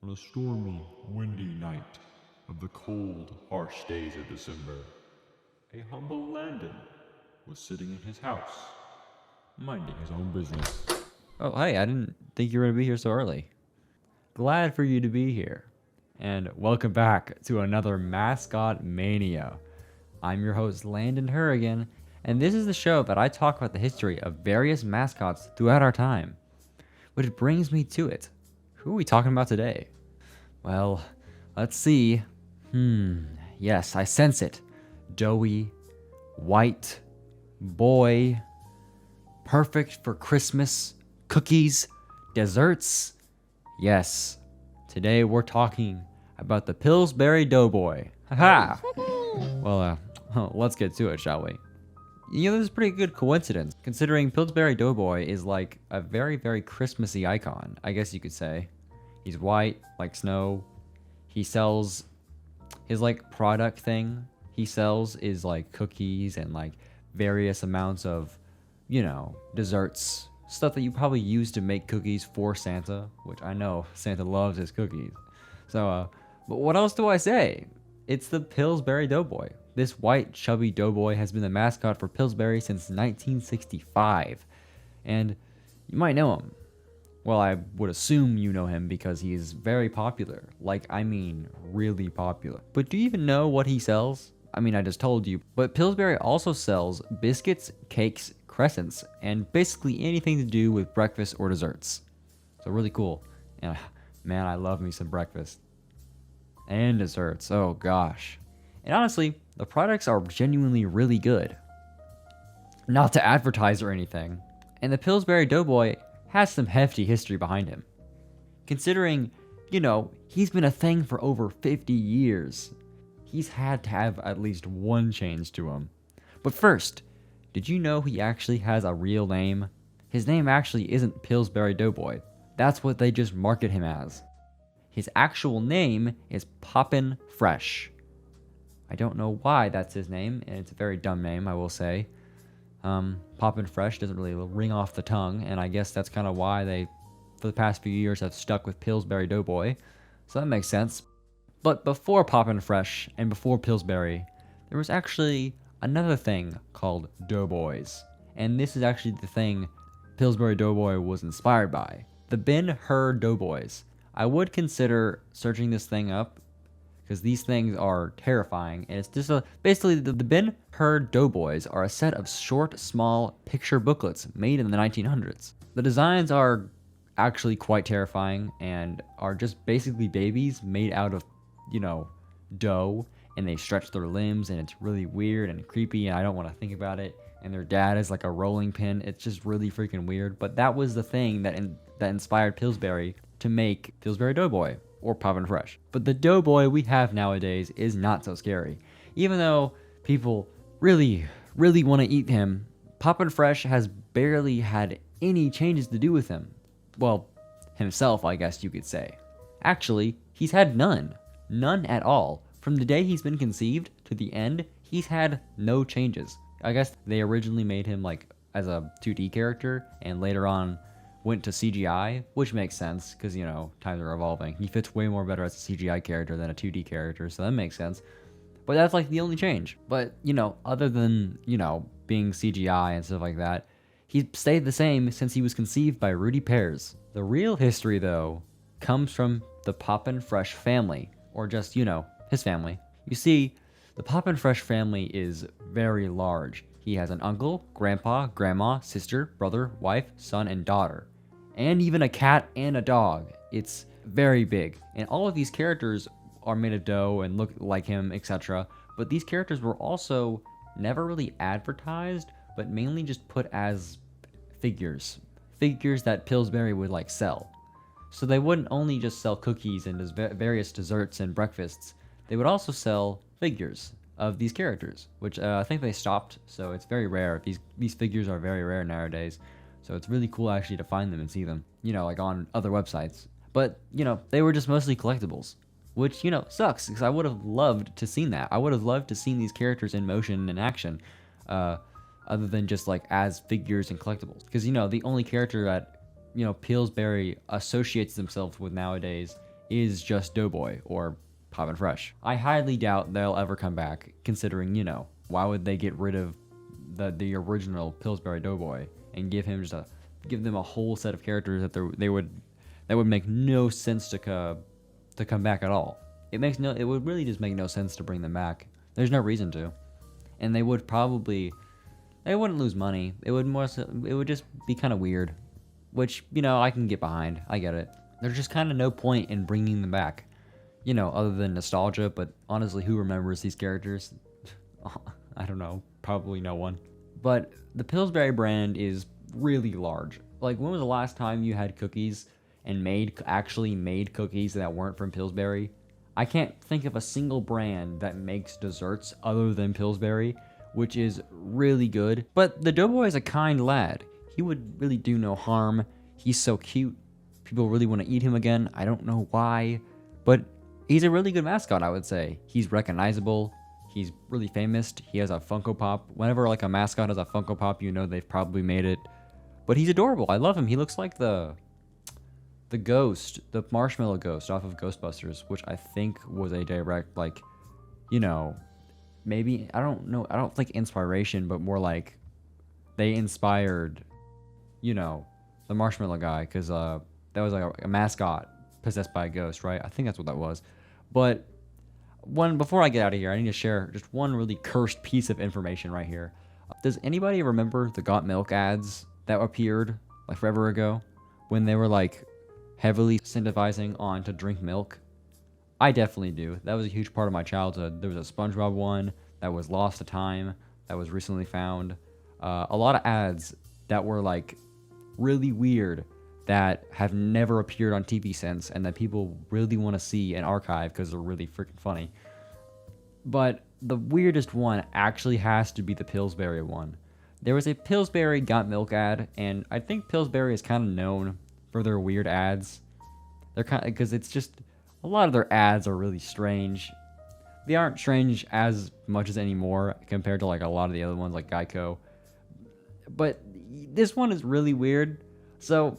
On a stormy, windy night of the cold, harsh days of December, a humble Landon was sitting in his house, minding his own business. Oh, hey, I didn't think you were going to be here so early. Glad for you to be here. And welcome back to another Mascot Mania. I'm your host, Landon Hourigan, and this is the show that I talk about the history of various mascots throughout our time. Which brings me to it. Who are we talking about today? Well, let's see. Yes, I sense it. Doughy, white, boy, perfect for Christmas, cookies, desserts. Yes, today we're talking about the Pillsbury Doughboy. Haha! Well, let's get to it, shall we? You know, this is a pretty good coincidence, considering Pillsbury Doughboy is like a very, very Christmassy icon, I guess you could say. He's white, like snow. He sells his like product thing he sells is like cookies and like various amounts of, desserts. Stuff that you probably use to make cookies for Santa, which I know Santa loves his cookies. So, but what else do I say? It's the Pillsbury Doughboy. This white, chubby doughboy has been the mascot for Pillsbury since 1965. And you might know him. Well, I would assume you know him because he is very popular. Really popular. But do you even know what he sells? I just told you. But Pillsbury also sells biscuits, cakes, crescents, and basically anything to do with breakfast or desserts. So really cool. And man, I love me some breakfast. And desserts. Oh gosh. And honestly, the products are genuinely really good. Not to advertise or anything. And the Pillsbury Doughboy has some hefty history behind him. Considering, he's been a thing for over 50 years. He's had to have at least one change to him. But first, did you know he actually has a real name? His name actually isn't Pillsbury Doughboy. That's what they just market him as. His actual name is Poppin' Fresh. I don't know why that's his name, and it's a very dumb name, I will say. Poppin' Fresh doesn't really ring off the tongue, and I guess that's kind of why they, for the past few years, have stuck with Pillsbury Doughboy. So that makes sense. But before Poppin' Fresh and before Pillsbury, there was actually another thing called Doughboys. And this is actually the thing Pillsbury Doughboy was inspired by. The Ben-Hur Doughboys. I would consider searching this thing up, because these things are terrifying, and it's just basically the Ben-Hur Doughboys are a set of short, small picture booklets made in the 1900s. The designs are actually quite terrifying and are just basically babies made out of, dough, and they stretch their limbs, and it's really weird and creepy, and I don't want to think about it. And their dad is like a rolling pin. It's just really freaking weird. But that was the thing that inspired Pillsbury to make Pillsbury Doughboy. Or Poppin' Fresh. But the Doughboy we have nowadays is not so scary. Even though people really, really want to eat him, Poppin' Fresh has barely had any changes to do with him. Well, himself, I guess you could say. Actually, he's had none. None at all. From the day he's been conceived to the end, he's had no changes. I guess they originally made him like as a 2D character, and later on went to CGI, which makes sense because, times are evolving. He fits way more better as a CGI character than a 2D character, so that makes sense. But that's like the only change. But, other than, being CGI and stuff like that, he's stayed the same since he was conceived by Rudy Pears. The real history, though, comes from the Poppin' Fresh family, or just, his family. You see, the Poppin' Fresh family is very large. He has an uncle, grandpa, grandma, sister, brother, wife, son, and daughter. And even a cat and a dog. It's very big. And all of these characters are made of dough and look like him, etc. But these characters were also never really advertised, but mainly just put as figures. Figures that Pillsbury would sell. So they wouldn't only just sell cookies and various desserts and breakfasts. They would also sell figures of these characters, which I think they stopped, so it's very rare. These figures are very rare nowadays. So it's really cool actually to find them and see them, on other websites. But, they were just mostly collectibles, which, sucks because I would have loved to seen that. I would have loved to seen these characters in motion and action, other than just as figures and collectibles. Because, the only character that, Pillsbury associates themselves with nowadays is just Doughboy or Poppin' Fresh. I highly doubt they'll ever come back, considering, why would they get rid of the original Pillsbury Doughboy and give them a whole set of characters that would make no sense to come back at all. It would really just make no sense to bring them back. There's no reason to. And they wouldn't lose money. It would just be kind of weird, which, I can get behind. I get it. There's just kind of no point in bringing them back, other than nostalgia, but honestly, who remembers these characters? I don't know, probably no one. But the Pillsbury brand is really large. Like, when was the last time you had cookies and actually made cookies that weren't from Pillsbury? I can't think of a single brand that makes desserts other than Pillsbury, which is really good. But the Doughboy is a kind lad. He would really do no harm. He's so cute. People really want to eat him again. I don't know why, but he's a really good mascot, I would say. He's recognizable. He's really famous. He has a Funko Pop. Whenever like a mascot has a Funko Pop, they've probably made it. But he's adorable. I love him. He looks like the ghost, the marshmallow ghost off of Ghostbusters, which I think was a direct, maybe, I don't know, I don't think inspiration, but more like they inspired, the marshmallow guy, because that was like a mascot possessed by a ghost, right? I think that's what that was. But before I get out of here, I need to share just one really cursed piece of information right here. Does anybody remember the Got Milk ads that appeared like forever ago when they were like heavily incentivizing on to drink milk? I definitely do. That was a huge part of my childhood. There was a SpongeBob one that was lost to time, that was recently found. A lot of ads that were like really weird that have never appeared on TV since, and that people really want to see and archive because they're really freaking funny. But the weirdest one actually has to be the Pillsbury one. There was a Pillsbury Got Milk ad, and I think Pillsbury is kind of known for their weird ads. They're kind of, because it's just, a lot of their ads are really strange. They aren't strange as much as anymore compared to like a lot of the other ones like Geico. But this one is really weird. So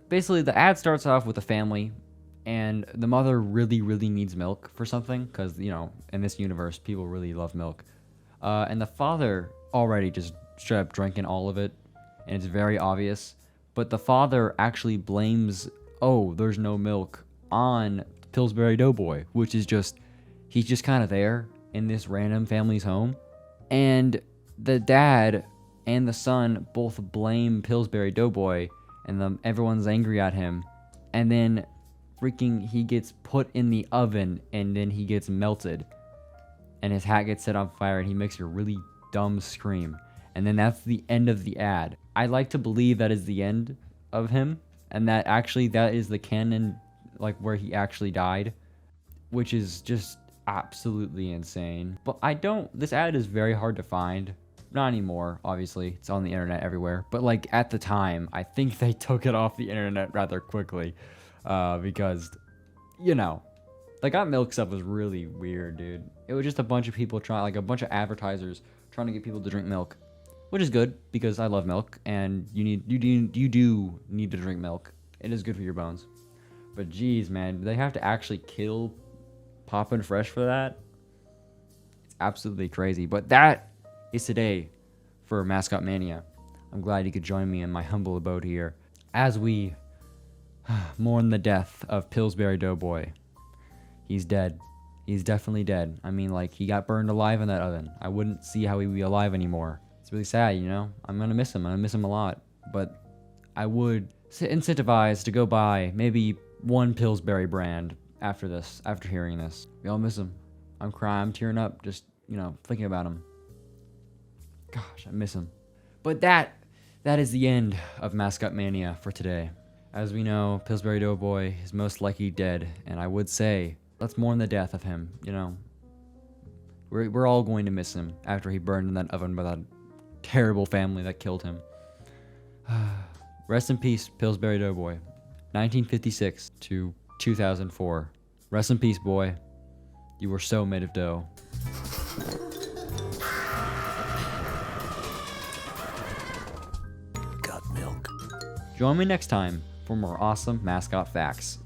basically the ad starts off with a family, and the mother really, really needs milk for something because, in this universe, people really love milk. And the father already just straight up drinking all of it, and it's very obvious. But the father actually blames, there's no milk, on Pillsbury Doughboy, which is he's just kind of there in this random family's home. And the dad and the son both blame Pillsbury Doughboy, and everyone's angry at him. And then freaking he gets put in the oven, and then he gets melted, and his hat gets set on fire, and he makes a really dumb scream. And then that's the end of the ad. I like to believe that is the end of him, and that is the canon, like where he actually died, which is just absolutely insane. But this ad is very hard to find. Not anymore, obviously. It's on the internet everywhere. But like at the time, I think they took it off the internet rather quickly, because, the Got Milk stuff was really weird, dude. It was just a bunch of people a bunch of advertisers trying to get people to drink milk, which is good because I love milk, and you do need to drink milk. It is good for your bones. But geez, man, they have to actually kill Poppin' Fresh for that? It's absolutely crazy. But that is today for Mascot Mania. I'm glad you could join me in my humble abode here as we mourn the death of Pillsbury Doughboy. He's dead. He's definitely dead. I mean, like, he got burned alive in that oven. I wouldn't see how he'd be alive anymore. It's really sad, I'm gonna miss him. I'm gonna miss him a lot. But I would incentivize to go buy maybe one Pillsbury brand after hearing this. We all miss him. I'm crying. I'm tearing up just, thinking about him. Gosh, I miss him. But that is the end of Mascot Mania for today. As we know, Pillsbury Doughboy is most likely dead, and I would say, let's mourn the death of him, We're all going to miss him after he burned in that oven by that terrible family that killed him. Rest in peace, Pillsbury Doughboy. 1956 to 2004. Rest in peace, boy. You were so made of dough. Got milk. Join me next time for more awesome mascot facts.